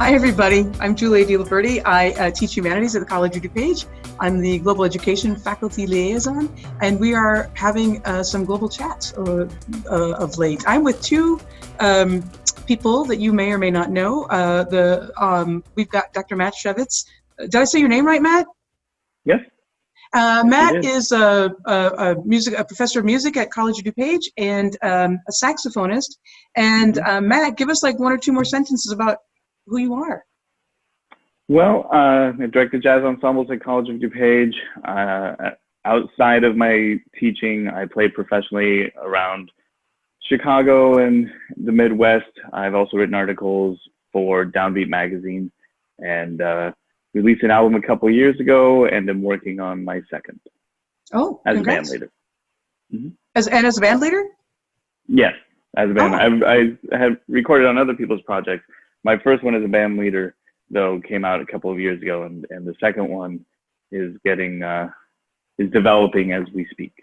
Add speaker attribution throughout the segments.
Speaker 1: Hi, everybody. I'm Julia DiLiberti. I teach humanities at the College of DuPage. I'm the Global Education Faculty Liaison, and we are having some global chats of late. I'm with two people that you may or may not know. We've got Dr. Matt Shevitz. Did I say your name right, Matt?
Speaker 2: Yes.
Speaker 1: Matt is a professor of music at College of DuPage and a saxophonist. And Matt, give us like one or two more sentences about who you are.
Speaker 2: Well, I direct the jazz ensembles at College of DuPage. Outside of my teaching, I played professionally around Chicago and the Midwest. I've also written articles for Downbeat magazine and released an album a couple of years ago, and I'm working on my second.
Speaker 1: Oh,
Speaker 2: as
Speaker 1: congrats.
Speaker 2: a band leader.
Speaker 1: As a band leader?
Speaker 2: Yes, as a band. I have recorded on other people's projects. My first one as a band leader, though, came out a couple of years ago, and the second one is developing as we speak.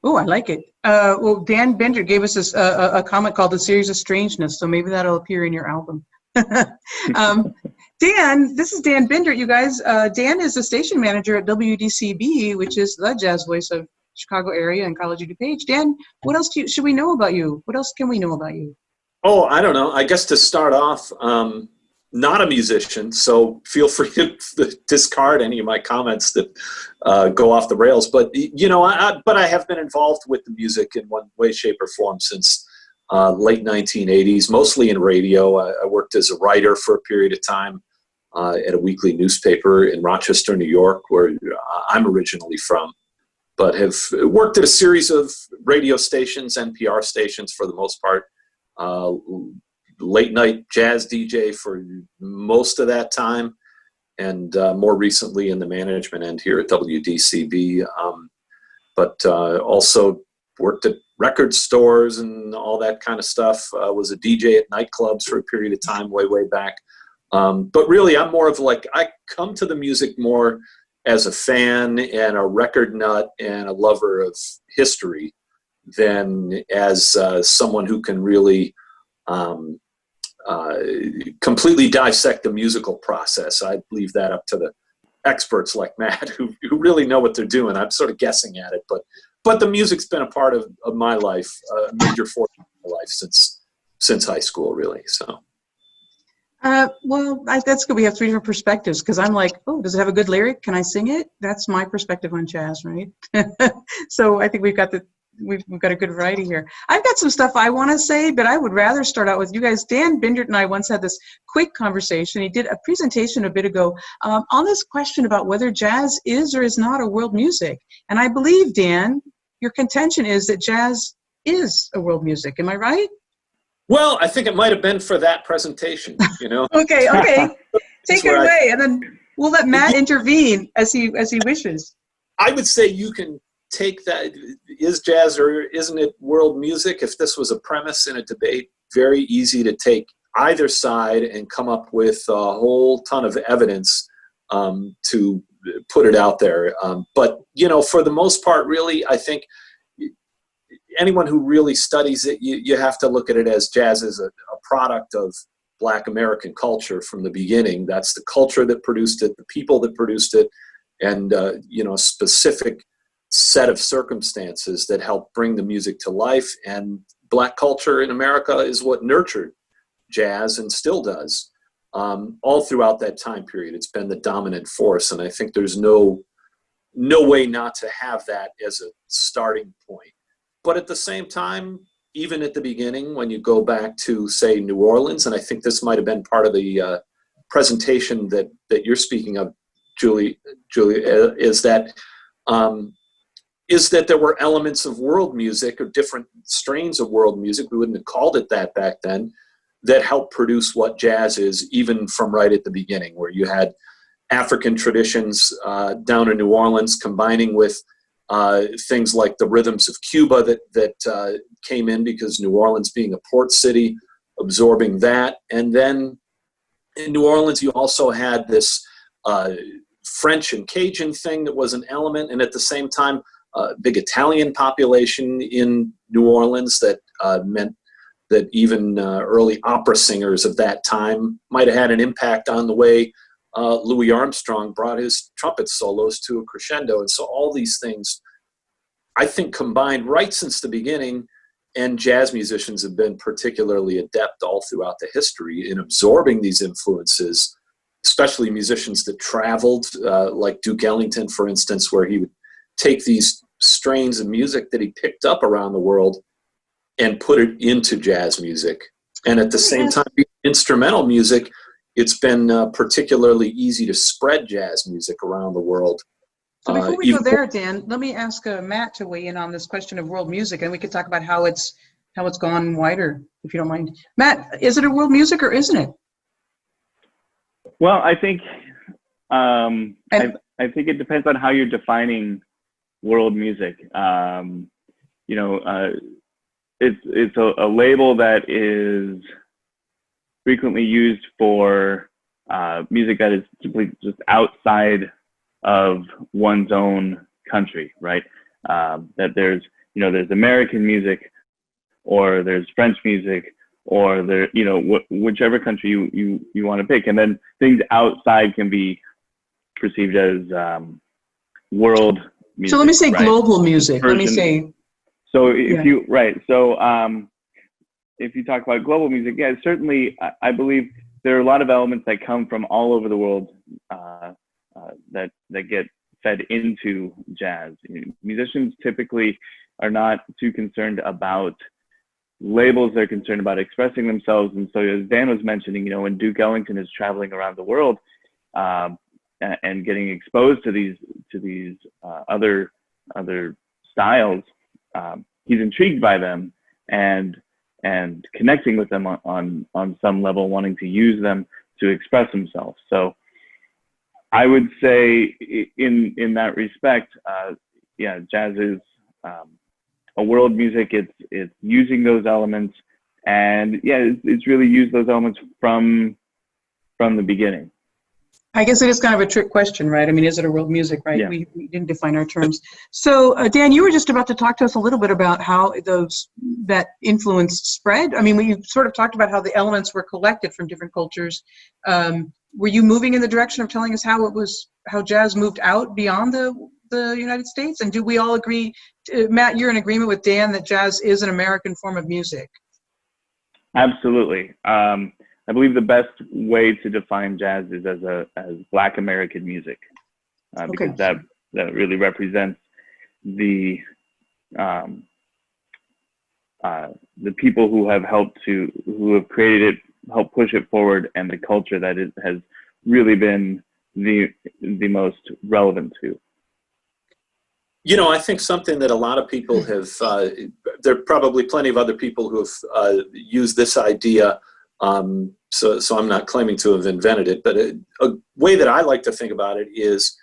Speaker 1: Oh, I like it. Well, Dan Bindert gave us this, a comment called The Series of Strangeness, so maybe that'll appear in your album. Dan, this is Dan Bindert, you guys. Dan is the station manager at WDCB, which is the jazz voice of Chicago area and College of DuPage. Dan, what else should we know about you? What else can we know about you?
Speaker 3: Oh, I don't know. I guess to start off, not a musician, so feel free to discard any of my comments that go off the rails. But you know, I have been involved with the music in one way, shape, or form since late 1980s, mostly in radio. I worked as a writer for a period of time at a weekly newspaper in Rochester, New York, where I'm originally from, but have worked at a series of radio stations, NPR stations for the most part. Late night jazz DJ for most of that time, and more recently in the management end here at WDCB, but also worked at record stores and all that kind of stuff. Was a DJ at nightclubs for a period of time way back. But really, I'm more of like, I come to the music more as a fan and a record nut and a lover of history than as someone who can really completely dissect the musical process. I leave that up to the experts like Matt who really know what they're doing. I'm sort of guessing at it, but the music's been a part of my life, a major portion of my life since high school, really. So.
Speaker 1: Well, that's good. We have three different perspectives, because I'm like, oh, does it have a good lyric? Can I sing it? That's my perspective on jazz, right? So I think we've got a good variety here. I've got some stuff I want to say, but I would rather start out with you guys. Dan Bindert and I once had this quick conversation. He did a presentation a bit ago on this question about whether jazz is or is not a world music. And I believe, Dan, your contention is that jazz is a world music. Am I right?
Speaker 3: Well, I think it might have been for that presentation, you know.
Speaker 1: Okay. Take it away, and then we'll let Matt intervene as he wishes.
Speaker 3: I would say you can take that, is jazz or isn't it world music? If this was a premise in a debate, very easy to take either side and come up with a whole ton of evidence to put it out there. But, you know, for the most part, really, I think anyone who really studies it, you have to look at it as jazz as a product of Black American culture from the beginning. That's the culture that produced it, the people that produced it, and, you know, a specific set of circumstances that helped bring the music to life. And Black culture in America is what nurtured jazz and still does all throughout that time period. It's been the dominant force, and I think there's no way not to have that as a starting point. But at the same time, even at the beginning, when you go back to, say, New Orleans, and I think this might have been part of the presentation that you're speaking of, Julie, is that there were elements of world music or different strains of world music, we wouldn't have called it that back then, that helped produce what jazz is, even from right at the beginning, where you had African traditions down in New Orleans combining with things like the rhythms of Cuba that came in because New Orleans being a port city, absorbing that. And then in New Orleans, you also had this French and Cajun thing that was an element, and at the same time, big Italian population in New Orleans that meant that even early opera singers of that time might have had an impact on the way Louis Armstrong brought his trumpet solos to a crescendo. And so all these things, I think, combined right since the beginning, and jazz musicians have been particularly adept all throughout the history in absorbing these influences, especially musicians that traveled, like Duke Ellington, for instance, where he would take these strains of music that he picked up around the world and put it into jazz music. And at the same time, instrumental music, it's been particularly easy to spread jazz music around the world.
Speaker 1: So before we go there, Dan, let me ask Matt to weigh in on this question of world music, and we could talk about how it's gone wider, if you don't mind. Matt, is it a world music or isn't it?
Speaker 2: Well, I think I think it depends on how you're defining world music. You know, it's a label that is frequently used for music that is simply just outside of one's own country, right? That there's American music, or there's French music, or whichever country you want to pick, and then things outside can be perceived as world music.
Speaker 1: So let me say,
Speaker 2: right?
Speaker 1: global music. Let me say.
Speaker 2: So if you talk about global music, yeah, certainly I believe there are a lot of elements that come from all over the world that get fed into jazz. Musicians typically are not too concerned about labels. They're concerned about expressing themselves. And so, as Dan was mentioning, when Duke Ellington is traveling around the world and getting exposed to these other styles, he's intrigued by them and connecting with them on some level, wanting to use them to express himself. So I would say in that respect, jazz is a world music. It's using those elements, and it's really used those elements from the beginning.
Speaker 1: I guess it is kind of a trick question, right? I mean, is it a world music, right?
Speaker 2: Yeah.
Speaker 1: We didn't define our terms. So, Dan, you were just about to talk to us a little bit about how that influence spread. I mean, we sort of talked about how the elements were collected from different cultures. Were you moving in the direction of telling us how jazz moved out beyond the United States? And do we all agree, Matt, you're in agreement with Dan that jazz is an American form of music?
Speaker 2: Absolutely. I believe the best way to define jazz is as Black American music, because that really represents the people who have created it, helped push it forward, and the culture that it has really been the most relevant to.
Speaker 3: I think something that a lot of people have, there are probably plenty of other people who have used this idea, so I'm not claiming to have invented it, but a way that I like to think about it is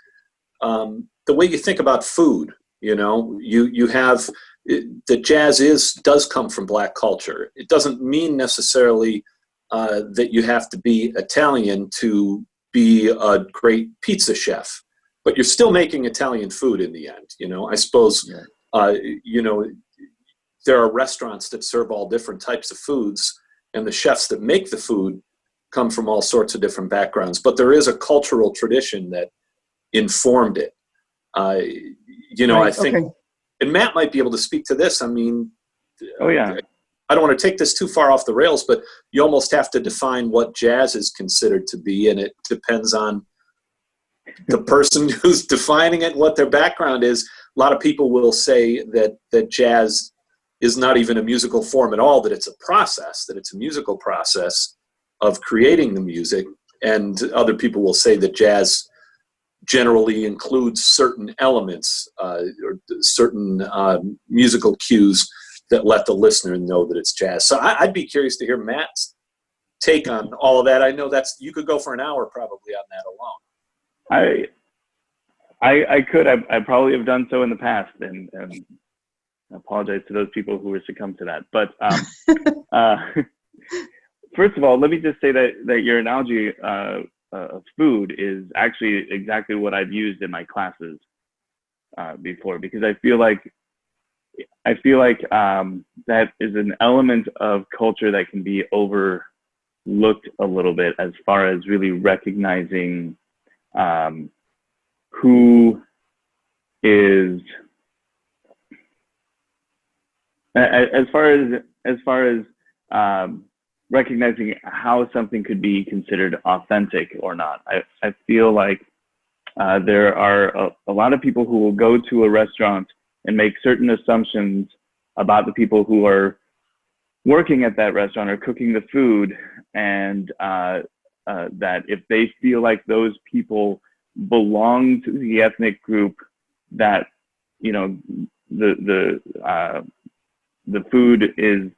Speaker 3: the way you think about food. You have that jazz does come from Black culture. It doesn't mean necessarily that you have to be Italian to be a great pizza chef, but you're still making Italian food in the end. I suppose, there are restaurants that serve all different types of foods, and the chefs that make the food come from all sorts of different backgrounds, but there is a cultural tradition that informed it. I think, and Matt might be able to speak to this. I mean, I don't want to take this too far off the rails, but you almost have to define what jazz is considered to be, and it depends on the person who's defining it, what their background is. A lot of people will say that jazz is not even a musical form at all, that it's a process, that it's a musical process of creating the music. And other people will say that jazz generally includes certain elements or certain musical cues that let the listener know that it's jazz. So I'd be curious to hear Matt's take on all of that. I know you could go for an hour probably on that alone.
Speaker 2: I could. I probably have done so in the past, and I apologize to those people who were succumbed to that. But first of all, let me just say that your analogy of food is actually exactly what I've used in my classes before, because I feel like I feel like that is an element of culture that can be overlooked a little bit, as far as really recognizing who is, as far as recognizing how something could be considered authentic or not. I feel like there are a lot of people who will go to a restaurant and make certain assumptions about the people who are working at that restaurant or cooking the food, and that if they feel like those people belong to the ethnic group that, you know, the food is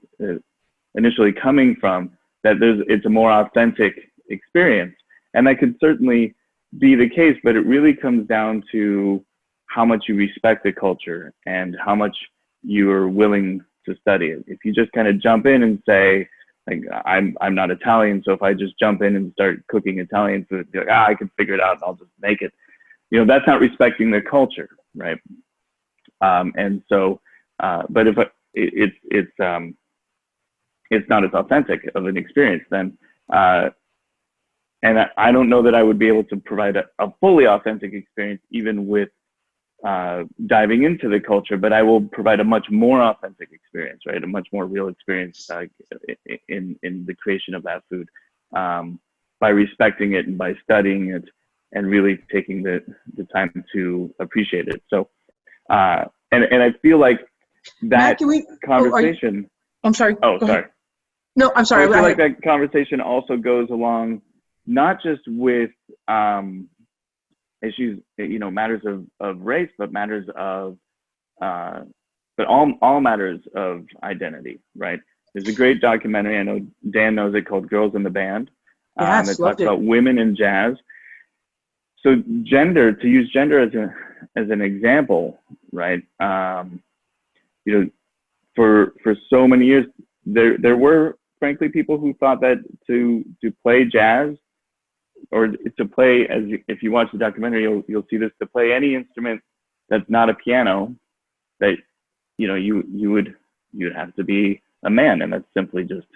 Speaker 2: initially coming from, that it's a more authentic experience. And that could certainly be the case, but it really comes down to how much you respect the culture and how much you're willing to study it. If you just kind of jump in and say, like, I'm not Italian, so if I just jump in and start cooking Italian food, be like, I can figure it out and I'll just make it. You know, that's not respecting the culture, right? And so, but if it's not as authentic of an experience, then, and I don't know that I would be able to provide a fully authentic experience even with diving into the culture, but I will provide a much more authentic experience, right? A much more real experience in the creation of that food, by respecting it and by studying it and really taking the time to appreciate it. So, and I feel like that conversation.
Speaker 1: I'm sorry.
Speaker 2: Oh, sorry.
Speaker 1: No, I'm sorry.
Speaker 2: I feel like that conversation also goes along not just with issues, you know, matters of race, but matters of, but all matters of identity, right? There's a great documentary, I know Dan knows it, called Girls in the Band.
Speaker 1: Yes,
Speaker 2: that talks about women in jazz. So gender, to use gender as an example, right? You know, for so many years, there were frankly people who thought that to play jazz, or to play, as if you watch the documentary, you'll see this, to play any instrument that's not a piano, that, you know, you'd have to be a man, and that's simply just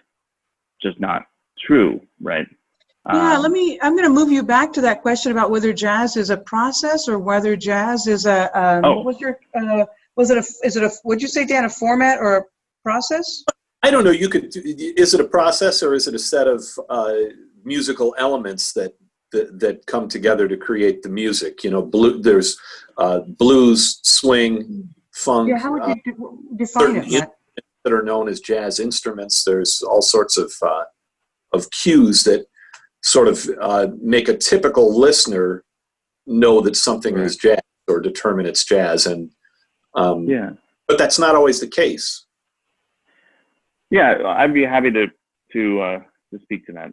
Speaker 2: not true, right?
Speaker 1: Yeah, I'm going to move you back to that question about whether jazz is a process or whether jazz is a, what was your, what'd you say, Dan, a format or a process?
Speaker 3: I don't know, is it a process or is it a set of musical elements that come together to create the music? You know, there's blues, swing, funk.
Speaker 1: Yeah, how would you define it, Matt?
Speaker 3: That are known as jazz instruments. There's all sorts of cues that sort of make a typical listener know that something is jazz or determine it's jazz, and but that's not always the case.
Speaker 2: Yeah, I'd be happy to speak to that.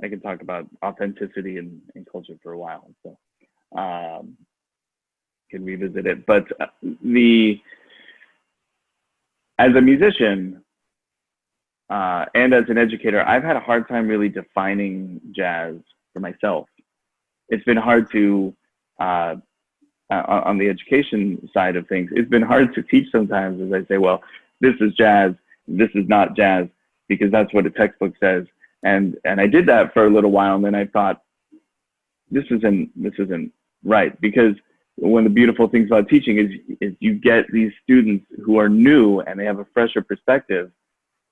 Speaker 2: I can talk about authenticity in culture for a while, so can revisit it. But as a musician and as an educator, I've had a hard time really defining jazz for myself. It's been hard to, on the education side of things, it's been hard to teach sometimes, as I say, well, this is jazz, this is not jazz, because that's what a textbook says. And I did that for a little while, and then I thought, this isn't right, because one of the beautiful things about teaching is you get these students who are new and they have a fresher perspective,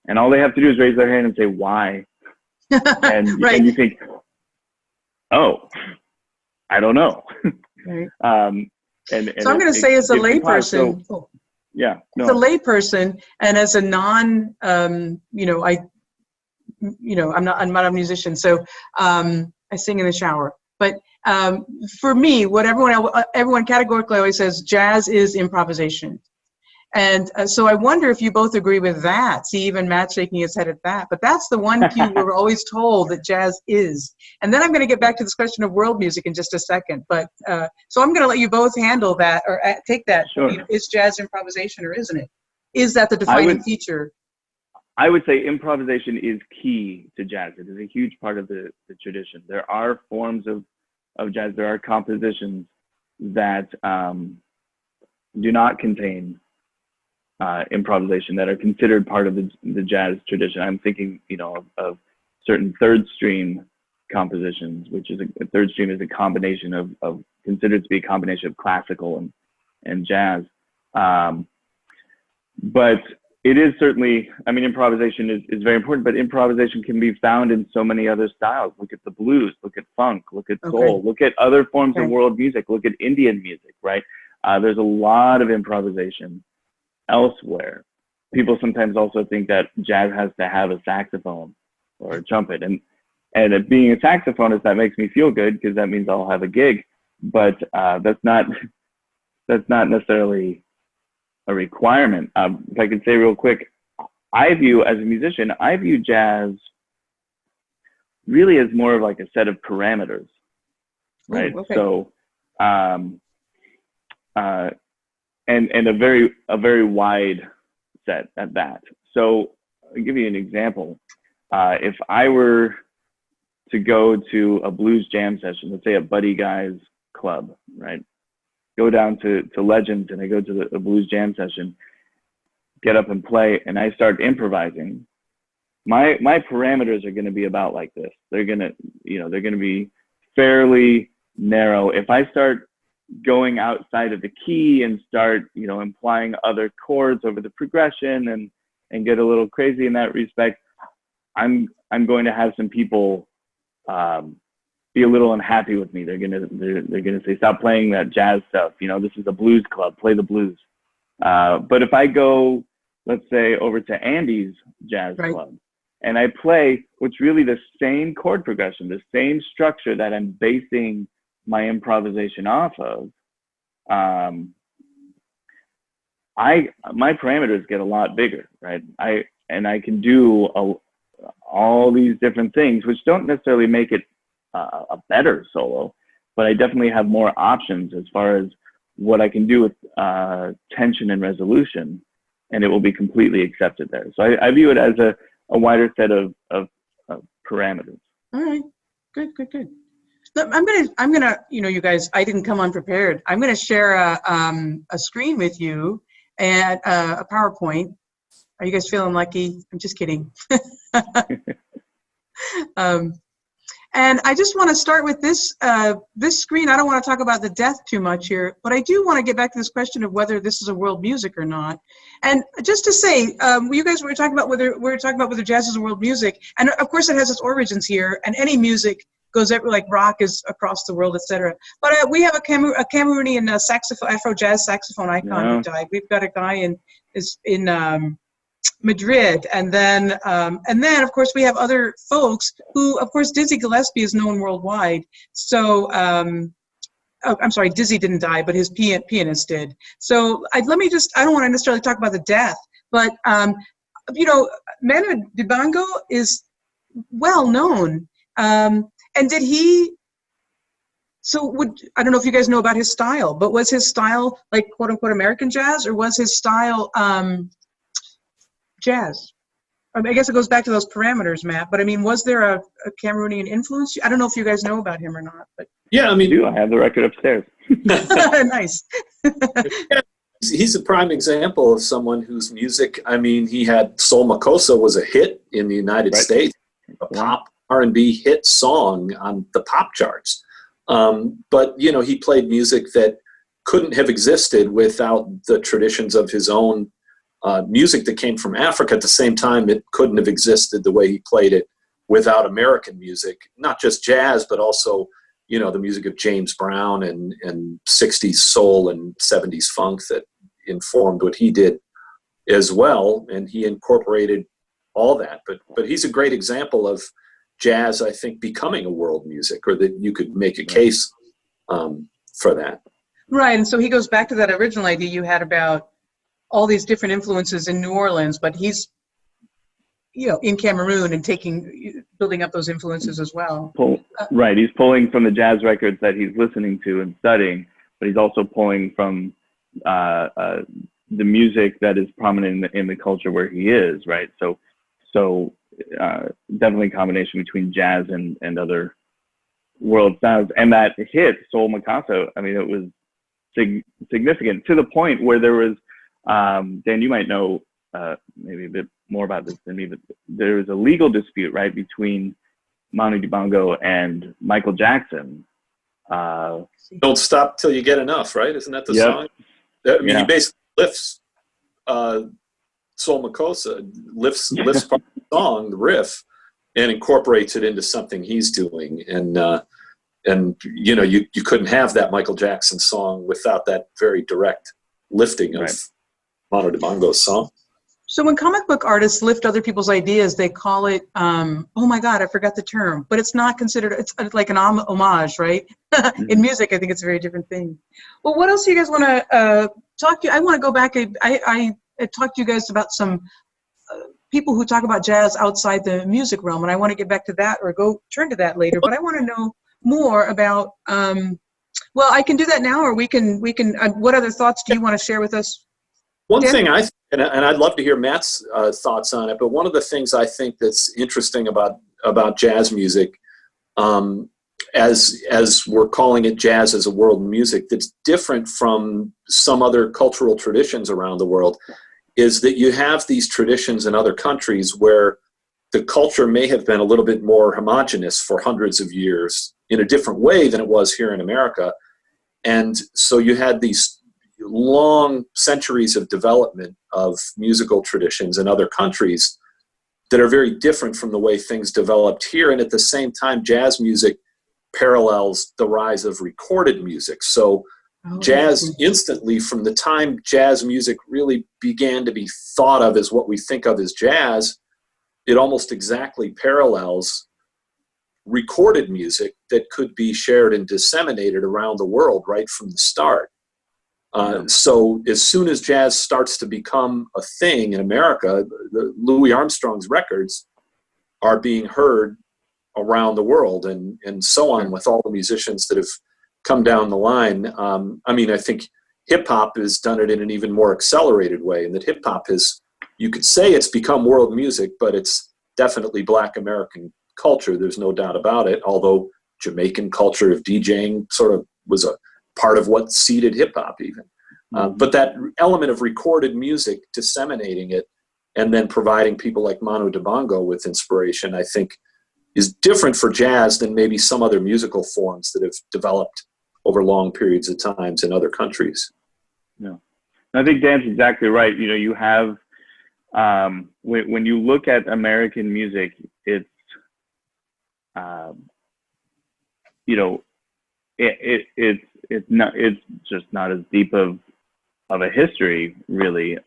Speaker 2: and all they have to do is raise their hand and say why, and you think, oh, I don't know.
Speaker 1: Right.
Speaker 2: And
Speaker 1: so I'm going to say, as a layperson, as a layperson, and as a non, I'm not a musician, so I sing in the shower. But for me, what everyone categorically always says, jazz is improvisation. And so I wonder if you both agree with that. See, even Matt shaking his head at that. But that's the one cue we're always told that jazz is. And then I'm going to get back to this question of world music in just a second. But so I'm going to let you both handle that, or take that.
Speaker 2: Sure.
Speaker 1: You know, is jazz improvisation or isn't it? Is that the defining feature?
Speaker 2: I would say improvisation is key to jazz. It is a huge part of the tradition. There are forms of jazz, there are compositions that do not contain improvisation that are considered part of the jazz tradition. I'm thinking, you know, of certain third stream compositions, which is a third stream is a combination of considered to be a combination of classical and jazz. But it is certainly, I mean, improvisation is very important, but improvisation can be found in so many other styles. Look at the blues, look at funk, look at soul, look at other forms of world music, look at Indian music, right? There's a lot of improvisation elsewhere. People sometimes also think that jazz has to have a saxophone or a trumpet. And being a saxophonist, that makes me feel good because that means I'll have a gig. But that's not necessarily a requirement. If I could say real quick, as a musician, I view jazz really as more of like a set of parameters, right?
Speaker 1: Ooh, okay.
Speaker 2: So, and a very wide set at that. So I'll give you an example. If I were to go to a blues jam session, let's say a Buddy Guys club, right? Go down to Legends and I go to the blues jam session, get up and play, and I start improvising. My parameters are going to be about like this. They're going to be fairly narrow. If I start going outside of the key and start, you know, implying other chords over the progression and get a little crazy in that respect, I'm going to have some people be a little unhappy with me. They're gonna say, stop playing that jazz stuff. You know, this is a blues club, play the blues. But if I go, let's say, over to Andy's jazz club and I play what's really the same chord progression, the same structure that I'm basing my improvisation off of, my parameters get a lot bigger, right? I can do all these different things, which don't necessarily make it a better solo, but I definitely have more options as far as what I can do with tension and resolution, and it will be completely accepted there. So I view it as a wider set of parameters.
Speaker 1: All right, good. Look, I'm gonna, you know, you guys, I didn't come unprepared. I'm gonna share a screen with you and a PowerPoint. Are you guys feeling lucky? I'm just kidding. And I just want to start with this screen. I don't want to talk about the death too much here, but I do want to get back to this question of whether this is a world music or not. And just to say, you guys were talking about whether jazz is a world music, and of course it has its origins here. And any music goes everywhere, like rock is across the world, etc. But we have a Cameroonian Afro jazz saxophone icon who died. We've got a guy in Madrid, and then of course we have other folks who, of course, Dizzy Gillespie is known worldwide. So I'm sorry, Dizzy didn't die, but his pianist did. So I don't want to necessarily talk about the death, but you know, Manu Dibango is well known, and did he? So I don't know if you guys know about his style, but was his style like quote unquote American jazz, or was his style jazz? I guess it goes back to those parameters, Matt. But I mean, was there a Cameroonian influence? I don't know if you guys know about him or not. But
Speaker 3: yeah, I mean,
Speaker 2: I have the record upstairs.
Speaker 1: Nice.
Speaker 3: Yeah, he's a prime example of someone whose music. I mean, he had Soul Makossa was a hit in the United States, a pop R&B hit song on the pop charts. But you know, he played music that couldn't have existed without the traditions of his own. Music that came from Africa. At the same time, it couldn't have existed the way he played it without American music, not just jazz, but also, you know, the music of James Brown and 60s soul and 70s funk that informed what he did as well. And he incorporated all that. But he's a great example of jazz, I think, becoming a world music, or that you could make a case for that.
Speaker 1: Right, and so he goes back to that original idea you had about all these different influences in New Orleans, but he's, you know, in Cameroon and building up those influences as well.
Speaker 2: Right, he's pulling from the jazz records that he's listening to and studying, but he's also pulling from the music that is prominent in the culture where he is, right? So definitely a combination between jazz and other world styles. And that hit, Soul Makossa, I mean, it was significant to the point where there was Dan, you might know maybe a bit more about this than me, but there was a legal dispute, right, between Manu Dibango and Michael Jackson.
Speaker 3: Don't stop till you get enough, right? Isn't that the
Speaker 2: Yep.
Speaker 3: song? I mean,
Speaker 2: Yeah.
Speaker 3: he basically lifts Sol Makossa, lifts part of the song, the riff, and incorporates it into something he's doing. And you know, you couldn't have that Michael Jackson song without that very direct lifting of Manu Dibango's song.
Speaker 1: So when comic book artists lift other people's ideas, they call it, oh my God, I forgot the term, but it's not considered, it's like an homage, right? In music, I think it's a very different thing. Well, what else do you guys want to talk to? I want to go back, I talked to you guys about some people who talk about jazz outside the music realm, and I want to get back to that or turn to that later, but I want to know more about, well, I can do that now, or we can. What other thoughts do you want to share with us?
Speaker 3: One
Speaker 1: Dan?
Speaker 3: thing and I'd love to hear Matt's thoughts on it, but one of the things I think that's interesting about jazz music, as we're calling it jazz as a world music, that's different from some other cultural traditions around the world, is that you have these traditions in other countries where the culture may have been a little bit more homogenous for hundreds of years in a different way than it was here in America. And so you had these long centuries of development of musical traditions in other countries that are very different from the way things developed here. And at the same time, jazz music parallels the rise of recorded music. So jazz instantly, from the time jazz music really began to be thought of as what we think of as jazz, it almost exactly parallels recorded music that could be shared and disseminated around the world right from the start. So as soon as jazz starts to become a thing in America, the Louis Armstrong's records are being heard around the world, and so on with all the musicians that have come down the line. I mean, I think hip-hop has done it in an even more accelerated way, and that hip-hop has, you could say it's become world music, but it's definitely Black American culture. There's no doubt about it, although Jamaican culture of DJing sort of was a part of what seeded hip-hop even. But that element of recorded music, disseminating it, and then providing people like Manu Dibango with inspiration, I think is different for jazz than maybe some other musical forms that have developed over long periods of times in other countries.
Speaker 2: Yeah, I think Dan's exactly right. You know, you have, when you look at American music, it's, you know, it's just not as deep of a history really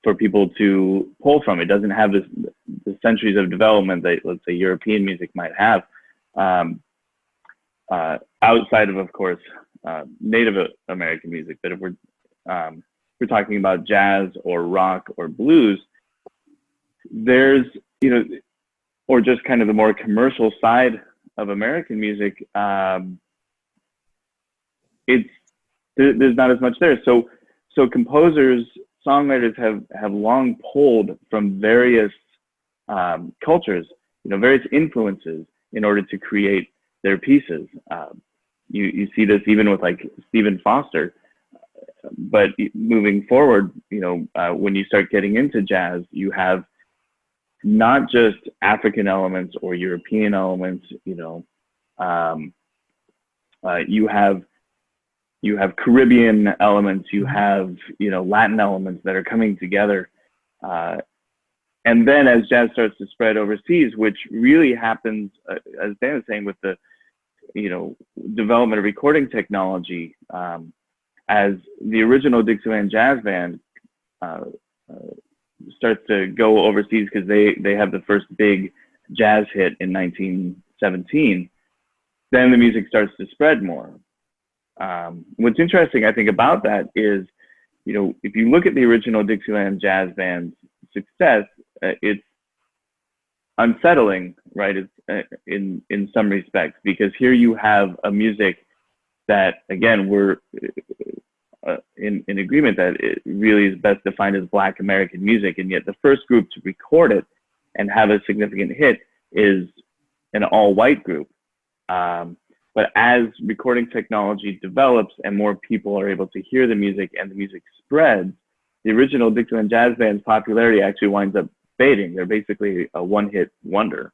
Speaker 2: for people to pull from. It doesn't have the centuries of development that, let's say, European music might have, outside of course, Native American music. But if we're talking about jazz or rock or blues, there's, you know, or just kind of the more commercial side of American music, there's not as much there. So composers, songwriters have long pulled from various cultures, you know, various influences in order to create their pieces. You see this even with like Stephen Foster. But moving forward, you know, when you start getting into jazz, you have not just African elements or European elements, you know, you have Caribbean elements, you have, you know, Latin elements that are coming together. And then as jazz starts to spread overseas, which really happens, as Dan was saying, with the, you know, development of recording technology, as the original Dixieland Jazz Band starts to go overseas because they have the first big jazz hit in 1917, then the music starts to spread more. What's interesting, I think, about that is, you know, if you look at the original Dixieland Jazz Band's success, it's unsettling, right? It's in some respects, because here you have a music that, again, we're in agreement that it really is best defined as Black American music, and yet the first group to record it and have a significant hit is an all-white group. But as recording technology develops and more people are able to hear the music and the music spreads, the original Dixieland jazz band's popularity actually winds up fading. They're basically a one-hit wonder.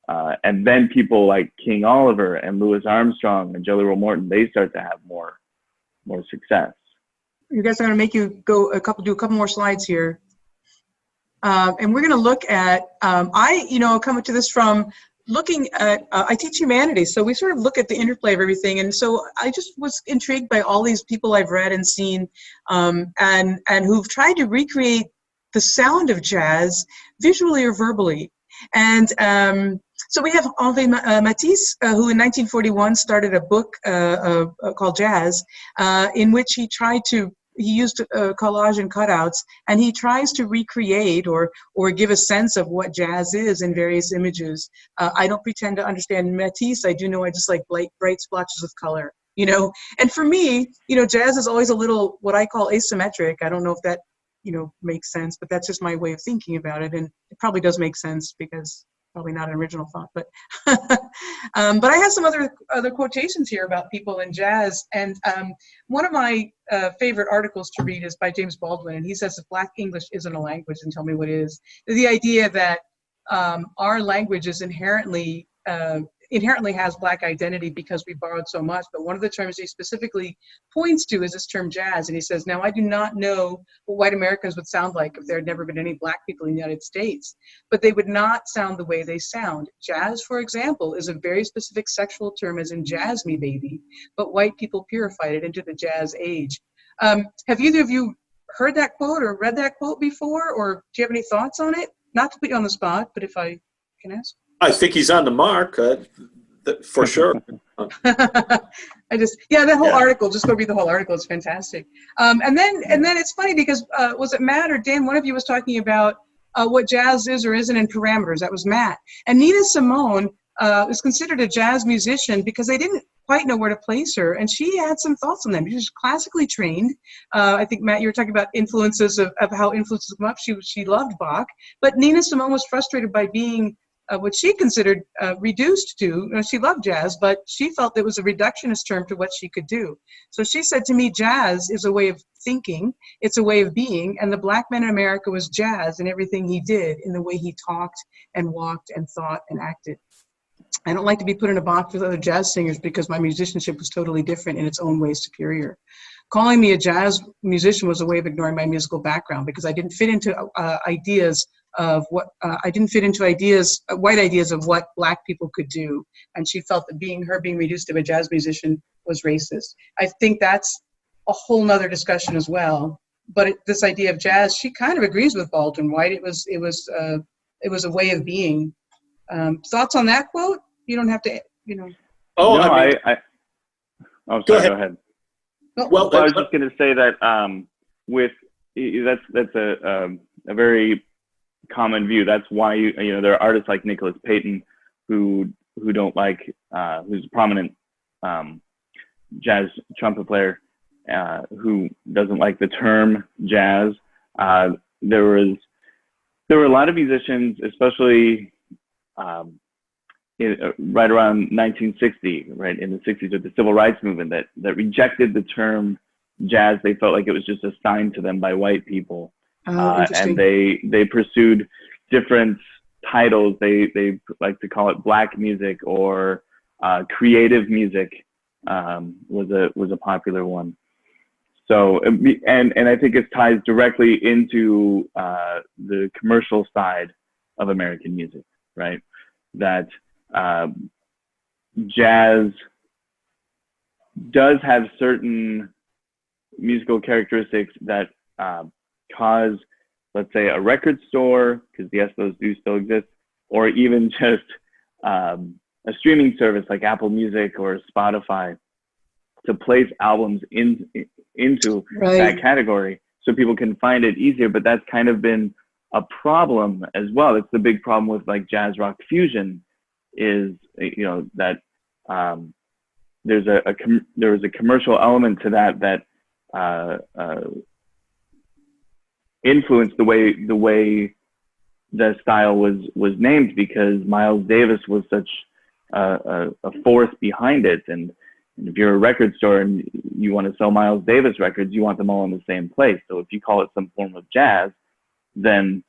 Speaker 2: And then people like King Oliver and Louis Armstrong and Jelly Roll Morton, they start to have more success.
Speaker 1: You guys are going to make you do a couple more slides here. And we're going to look at, come to this from looking at, I teach humanities, so we sort of look at the interplay of everything. And so I just was intrigued by all these people I've read and seen, and who've tried to recreate the sound of jazz visually or verbally. And so we have Henri Matisse, who in 1941 started a book called Jazz, in which he used collage and cutouts, and he tries to recreate or give a sense of what jazz is in various images. I don't pretend to understand Matisse. I do know I just like bright splotches of color, And for me, jazz is always a little what I call asymmetric. I don't know if that, makes sense, but that's just my way of thinking about it. And it probably does make sense because probably not an original thought, but but I have some other quotations here about people in jazz. And one of my favorite articles to read is by James Baldwin, and he says if Black English isn't a language, then tell me what is. The idea that our language is inherently has Black identity because we borrowed so much. But one of the terms he specifically points to is this term jazz. And he says, now I do not know what white Americans would sound like if there had never been any Black people in the United States, but they would not sound the way they sound. Jazz, for example, is a very specific sexual term as in jazz me baby, but white people purified it into the jazz age. Have either of you heard that quote or read that quote before, or do you have any thoughts on it? Not to put you on the spot, but if I can ask.
Speaker 3: I think he's on the mark, for sure.
Speaker 1: The whole article, just go read the whole article. It's fantastic. And then it's funny because, was it Matt or Dan? One of you was talking about what jazz is or isn't in parameters. That was Matt. And Nina Simone is considered a jazz musician because they didn't quite know where to place her. And she had some thoughts on them. She was classically trained. I think, Matt, you were talking about influences of how influences come up. She loved Bach. But Nina Simone was frustrated by being what she considered reduced to. She loved jazz, but she felt it was a reductionist term to what she could do. So she said to me, jazz is a way of thinking, it's a way of being, and the Black man in America was jazz in everything he did, in the way he talked and walked and thought and acted. I don't like to be put in a box with other jazz singers because my musicianship was totally different in its own way, superior. Calling me a jazz musician was a way of ignoring my musical background because I didn't fit into ideas of what white ideas of what Black people could do, and she felt that being reduced to a jazz musician was racist. I think that's a whole nother discussion as well. But this idea of jazz, she kind of agrees with Baldwin White. It was a way of being. Thoughts on that quote? You don't have to,
Speaker 2: Oh, no,
Speaker 3: Go ahead.
Speaker 2: Well, I was just going to say that that's a very common view. That's why there are artists like Nicholas Payton who don't like who's a prominent jazz trumpet player who doesn't like the term jazz. There were a lot of musicians, especially right around 1960, right in the 60s with the civil rights movement, that rejected the term jazz. They felt like it was just assigned to them by white people. And they pursued different titles. They like to call it black music or creative music was a popular one. So and I think it ties directly into the commercial side of American music, right? That jazz does have certain musical characteristics that cause, let's say, a record store, because yes, those do still exist, or even just a streaming service like Apple Music or Spotify, to place albums into that category so people can find it easier. But that's kind of been a problem as well. It's the big problem with like jazz rock fusion, is that there was a commercial element to that influenced the way the style was named, because Miles Davis was such a force behind it, and And if you're a record store and you want to sell Miles Davis records, you want them all in the same place. So if you call it some form of jazz, then,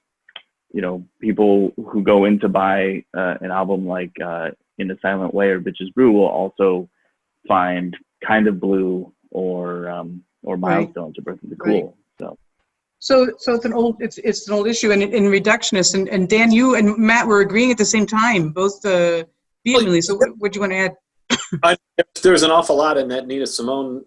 Speaker 2: you know, people who go in to buy an album like In a Silent Way or Bitches Brew will also find Kind of Blue or Milestones or Birth of the Cool.
Speaker 1: So it's an old issue, and in reductionist, and Dan, you and Matt were agreeing at the same time, both vehemently. So what do you want to add?
Speaker 3: There's an awful lot in that Nina Simone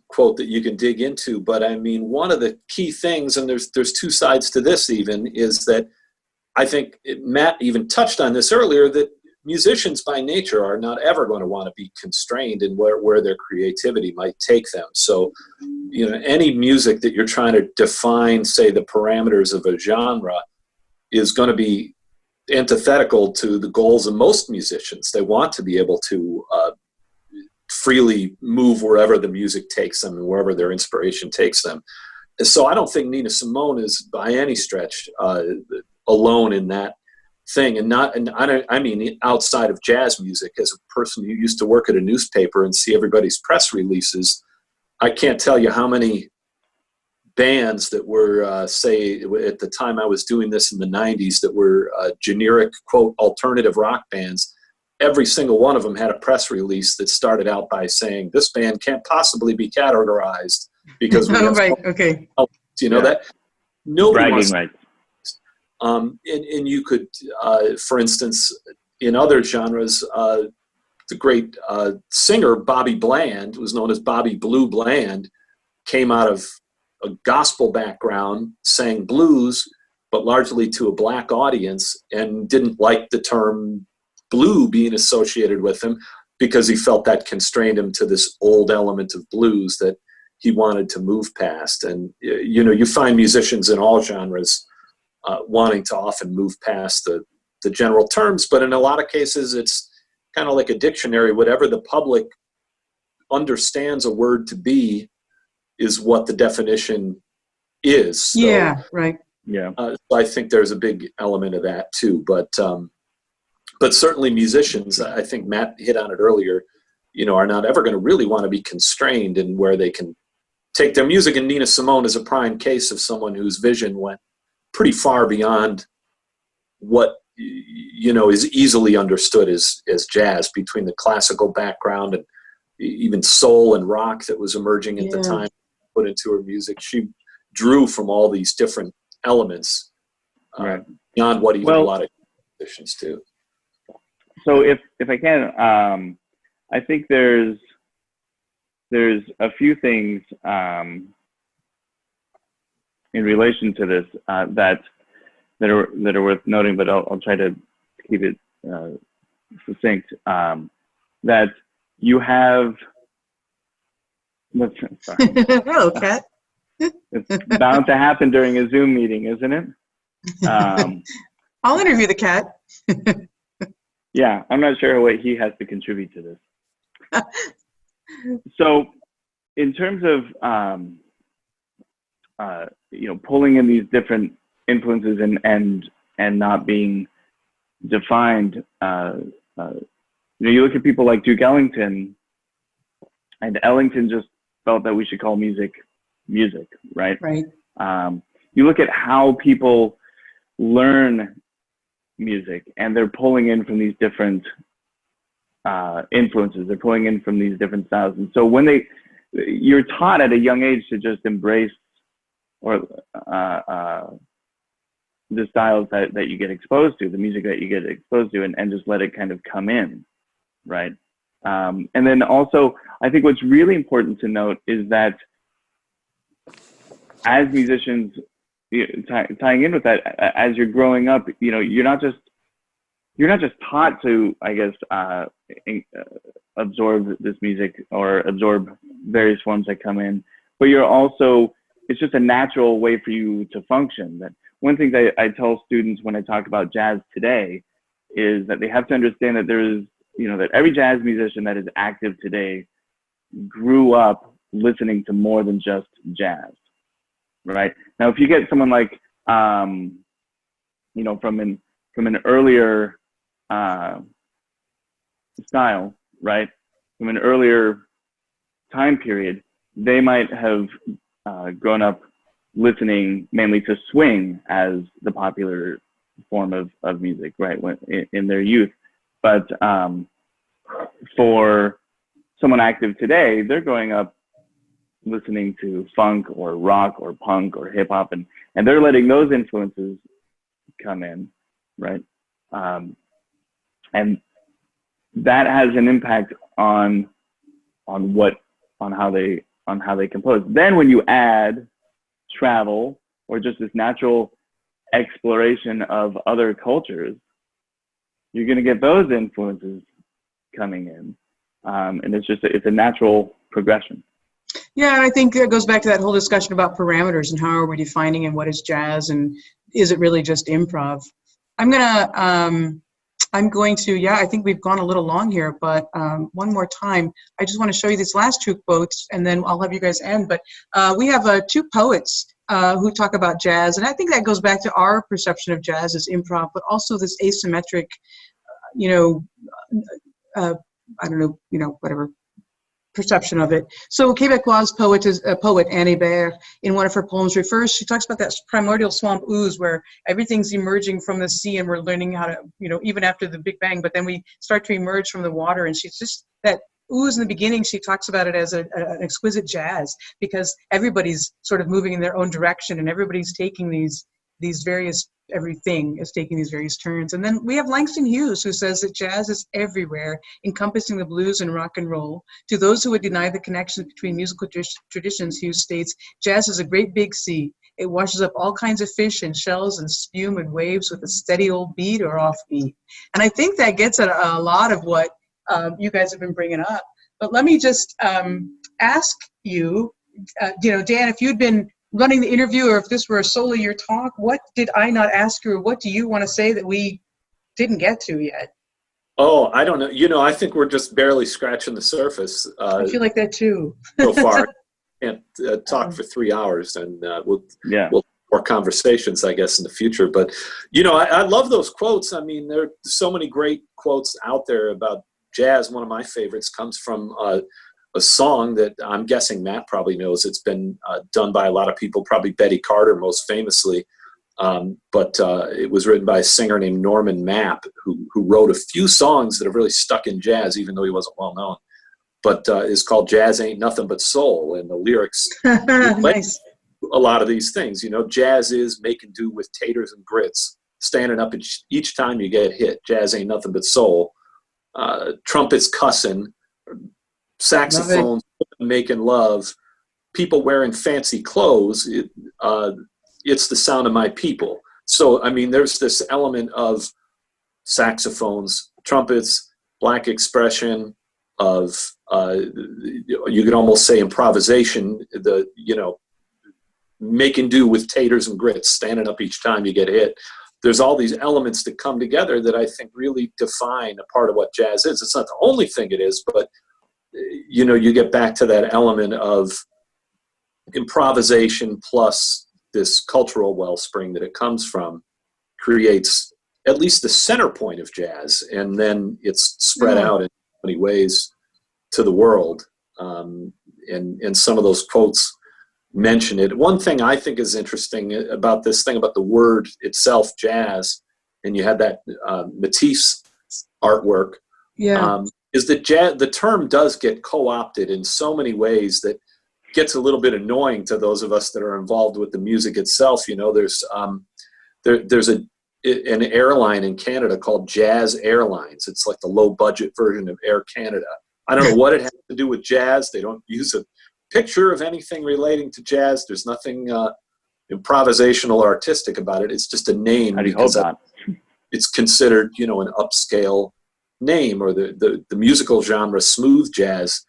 Speaker 3: quote that you can dig into, but I mean, one of the key things, and there's two sides to this even, is that I think Matt even touched on this earlier, that musicians by nature are not ever going to want to be constrained in where their creativity might take them. So, you know, any music that you're trying to define, say, the parameters of a genre, is going to be antithetical to the goals of most musicians. They want to be able to freely move wherever the music takes them and wherever their inspiration takes them. And so I don't think Nina Simone is by any stretch alone in that thing. And I mean outside of jazz music, as a person who used to work at a newspaper and see everybody's press releases, I can't tell you how many bands that were, say, at the time I was doing this in the 90s, that were generic, quote, alternative rock bands. Every single one of them had a press release that started out by saying, this band can't possibly be categorized because we have
Speaker 1: right, okay.
Speaker 3: You know, that nobody wants.
Speaker 2: Right.
Speaker 3: And you could, for instance, in other genres, the great singer Bobby Bland, who was known as Bobby Blue Bland, came out of a gospel background, sang blues, but largely to a black audience, and didn't like the term blue being associated with him because he felt that constrained him to this old element of blues that he wanted to move past. And, you know, you find musicians in all genres wanting to often move past the general terms, but in a lot of cases it's kind of like a dictionary. Whatever the public understands a word to be is what the definition is. So,
Speaker 1: yeah, right.
Speaker 2: Yeah.
Speaker 3: So I think there's a big element of that too, but certainly musicians, I think Matt hit on it earlier, you know, are not ever going to really want to be constrained in where they can take their music. And Nina Simone is a prime case of someone whose vision went pretty far beyond what, you know, is easily understood as jazz, between the classical background and even soul and rock that was emerging at the time put into her music. She drew from all these different elements beyond what even a lot of musicians do.
Speaker 2: So if I can, I think there's a few things in relation to this that are worth noting, but I'll try to keep it succinct. That you have. Sorry.
Speaker 1: Hello, Kat.
Speaker 2: It's bound to happen during a Zoom meeting, isn't it?
Speaker 1: I'll interview the cat.
Speaker 2: Yeah, I'm not sure what he has to contribute to this. So, in terms of you know, pulling in these different influences and not being defined, you know, you look at people like Duke Ellington, and Ellington just felt that we should call music, right?
Speaker 1: Right.
Speaker 2: You look at how people learn music, and they're pulling in from these different influences. They're pulling in from these different styles. And so when you're taught at a young age to just embrace or the styles that you get exposed to, the music that you get exposed to, and just let it kind of come in, right? And then also, I think what's really important to note is that as musicians, tying in with that, as you're growing up, you know, you're not just taught to, I guess, absorb this music or absorb various forms that come in, but you're also, it's just a natural way for you to function. That one thing that I tell students when I talk about jazz today is that they have to understand that there is, you know, that every jazz musician that is active today grew up listening to more than just jazz, right? Now, if you get someone like, you know, from an earlier style, right? from an earlier time period, they might have grown up listening mainly to swing as the popular form of music, right, in their youth. But for someone active today, they're growing up listening to funk or rock or punk or hip hop, and they're letting those influences come in, right? And that has an impact on how they compose. Then when you add travel or just this natural exploration of other cultures, you're going to get those influences coming in, and it's a natural progression.
Speaker 1: Yeah, and I think that goes back to that whole discussion about parameters and how are we defining and what is jazz and is it really just improv? Yeah, I think we've gone a little long here, but one more time, I just want to show you these last two quotes, and then I'll have you guys end. But we have two poets who talk about jazz, and I think that goes back to our perception of jazz as improv, but also this asymmetric, whatever perception of it. So Québécoise poet Annie Baird, in one of her poems, she talks about that primordial swamp ooze where everything's emerging from the sea and we're learning how to, even after the Big Bang, but then we start to emerge from the water, and she's just that ooze in the beginning. She talks about it as an exquisite jazz because everybody's sort of moving in their own direction and everybody's taking everything is taking these various turns. And then we have Langston Hughes, who says that jazz is everywhere, encompassing the blues and rock and roll. To those who would deny the connection between musical traditions, Hughes states, jazz is a great big sea. It washes up all kinds of fish and shells and spume and waves with a steady old beat or offbeat. And I think that gets at a lot of what you guys have been bringing up. But let me just ask you, Dan, if you'd been running the interview, or if this were solely your talk, what did I not ask you, or what do you want to say that we didn't get to yet?
Speaker 2: Oh, I don't know. I think we're just barely scratching the surface.
Speaker 1: I feel like that too.
Speaker 2: So far. Can't talk for 3 hours, and we'll more conversations, I guess, in the future. But, I love those quotes. I mean, there are so many great quotes out there about jazz. One of my favorites comes from a song that I'm guessing Matt probably knows. It's been done by a lot of people, probably Betty Carter most famously. But it was written by a singer named Norman Mapp, who wrote a few songs that have really stuck in jazz, even though he wasn't well known. But it's called Jazz Ain't Nothing But Soul. And the lyrics
Speaker 1: nice.
Speaker 2: A lot of these things. Jazz is making do with taters and grits, standing up each time you get hit. Jazz ain't nothing but soul. Trumpets cussing, saxophones making love, people wearing fancy clothes. It's the sound of my people. So, I mean, there's this element of saxophones, trumpets, black expression, of you could almost say improvisation, making do with taters and grits, standing up each time you get hit. There's all these elements that come together that I think really define a part of what jazz is. It's not the only thing it is, but you get back to that element of improvisation plus this cultural wellspring that it comes from creates at least the center point of jazz, and then it's spread out in many ways to the world. And some of those quotes mention it. One thing I think is interesting about this thing about the word itself, jazz, and you had that Matisse artwork, is that the term does get co-opted in so many ways that gets a little bit annoying to those of us that are involved with the music itself. There's an airline in Canada called Jazz Airlines. It's like the low budget version of Air Canada. I don't know what it has to do with jazz. They don't use a picture of anything relating to jazz. There's nothing improvisational or artistic about it. It's just a name.
Speaker 4: How do you hope not?
Speaker 2: It's considered, an upscale name, or the musical genre smooth jazz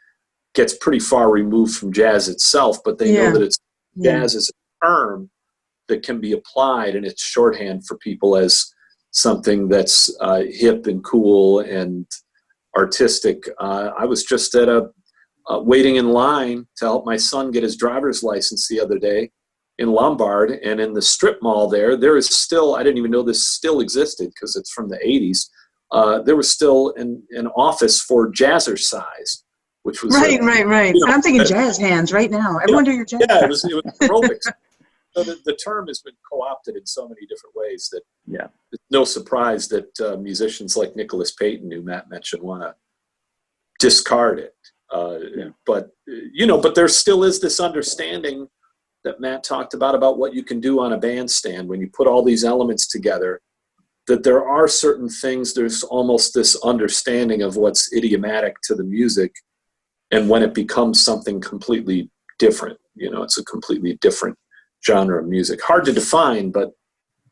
Speaker 2: gets pretty far removed from jazz itself, but they know that jazz is a term that can be applied, and it's shorthand for people as something that's hip and cool and artistic. I was just at waiting in line to help my son get his driver's license the other day in Lombard, and in the strip mall there is still, I didn't even know this still existed because it's from the 80s, there was still an office for jazzercise.
Speaker 3: which was
Speaker 1: Right.
Speaker 3: you know,
Speaker 1: And I'm thinking jazz hands right now. Everyone do your jazz.
Speaker 3: yeah, it was aerobics. So the term has been co-opted in so many different ways that it's no surprise that musicians like Nicholas Payton, who Matt mentioned, want to discard it. But but there still is this understanding that Matt talked about what you can do on a bandstand when you put all these elements together, that there are certain things, there's almost this understanding of what's idiomatic to the music, and when it becomes something completely different, it's a completely different genre of music. Hard to define, but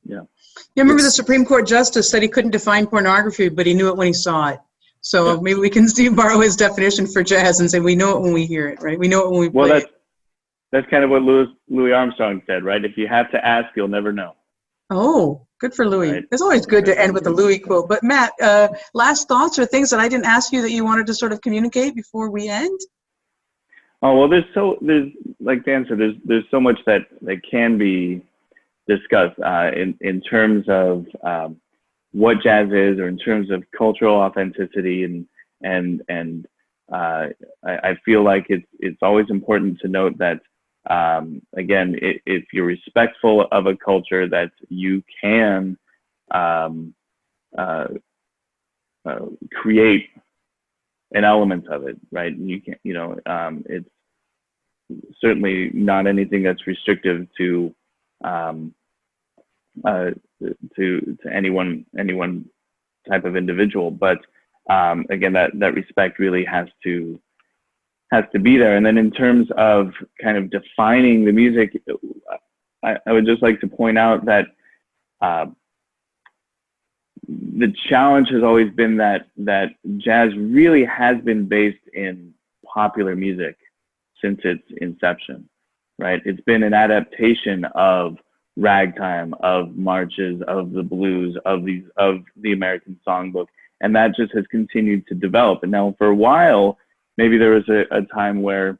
Speaker 1: you remember the Supreme Court justice said he couldn't define pornography, but he knew it when he saw it. So maybe we can borrow his definition for jazz and say we know it when we hear it, right? We know it when we play it.
Speaker 2: That's kind of what Louis Armstrong said, right? If you have to ask, you'll never know.
Speaker 1: Oh, good for Louis.
Speaker 2: Right.
Speaker 1: It's always good to end with a Louis quote. But Matt, last thoughts or things that I didn't ask you that you wanted to sort of communicate before we end?
Speaker 2: Oh, well, there's like Dan said, there's so much that can be discussed in terms of what jazz is, or in terms of cultural authenticity, and I feel like it's always important to note that again, if you're respectful of a culture, that you can create an element of it, right? And you can, it's certainly not anything that's restrictive to anyone type of individual, but again, that respect really has to be there. And then in terms of kind of defining the music, I would just like to point out that the challenge has always been that jazz really has been based in popular music since its inception, right? It's been an adaptation of ragtime, of marches, of the blues, of the American songbook, and that just has continued to develop. And now for a while, maybe there was a time where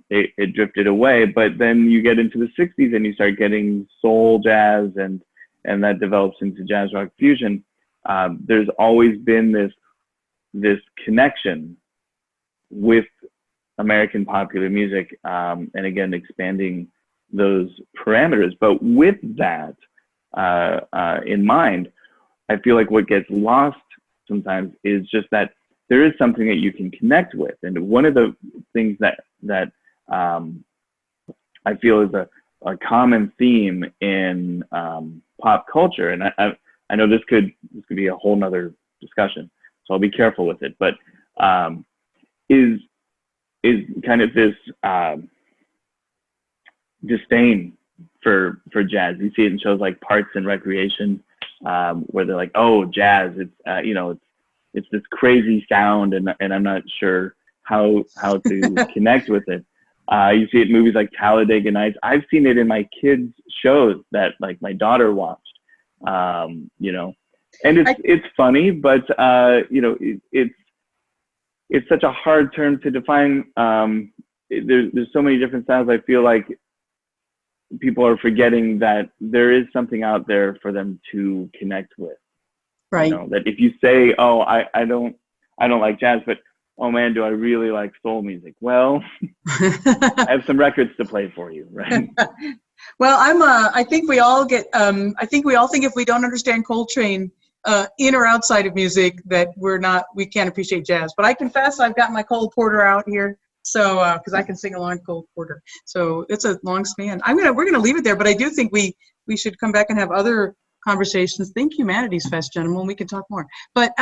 Speaker 2: it drifted away, but then you get into the 60s and you start getting soul jazz, and that develops into jazz rock fusion. There's always been this connection with American popular music, and again, expanding those parameters. But with that in mind, I feel like what gets lost sometimes is just that there is something that you can connect with. And one of the things that I feel is a common theme in pop culture, and I know this could be a whole nother discussion, so I'll be careful with it, but is kind of this disdain for jazz. You see it in shows like Parks and Recreation, where they're like, oh, jazz, it's this crazy sound, and I'm not sure how to connect with it. You see it in movies like Talladega Nights. I've seen it in my kids' shows that like my daughter watched. And it's funny, but it's such a hard term to define. There's so many different styles. I feel like people are forgetting that there is something out there for them to connect with. Right. That if you say, oh, I don't like jazz, but oh man, do I really like soul music? Well, I have some records to play for you, right?
Speaker 1: Well, I think we all think if we don't understand Coltrane, in or outside of music, that we can't appreciate jazz. But I confess I've got my Cole Porter out here. So, because I can sing along Cole Porter. So it's a long span. We're gonna leave it there, but I do think we should come back and have other conversations. Think Humanities Fest, gentlemen. We can talk more. But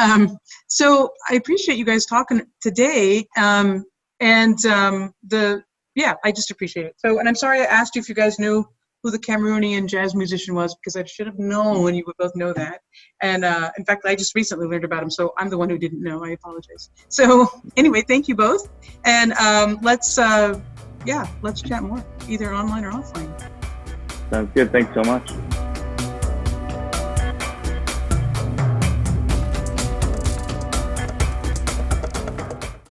Speaker 1: so I appreciate you guys talking today. I just appreciate it. So, and I'm sorry I asked you if you guys knew who the Cameroonian jazz musician was, because I should have known. You would both know that. And in fact, I just recently learned about him, so I'm the one who didn't know. I apologize. So anyway, thank you both. And let's chat more, either online or offline.
Speaker 2: Sounds good. Thanks so much.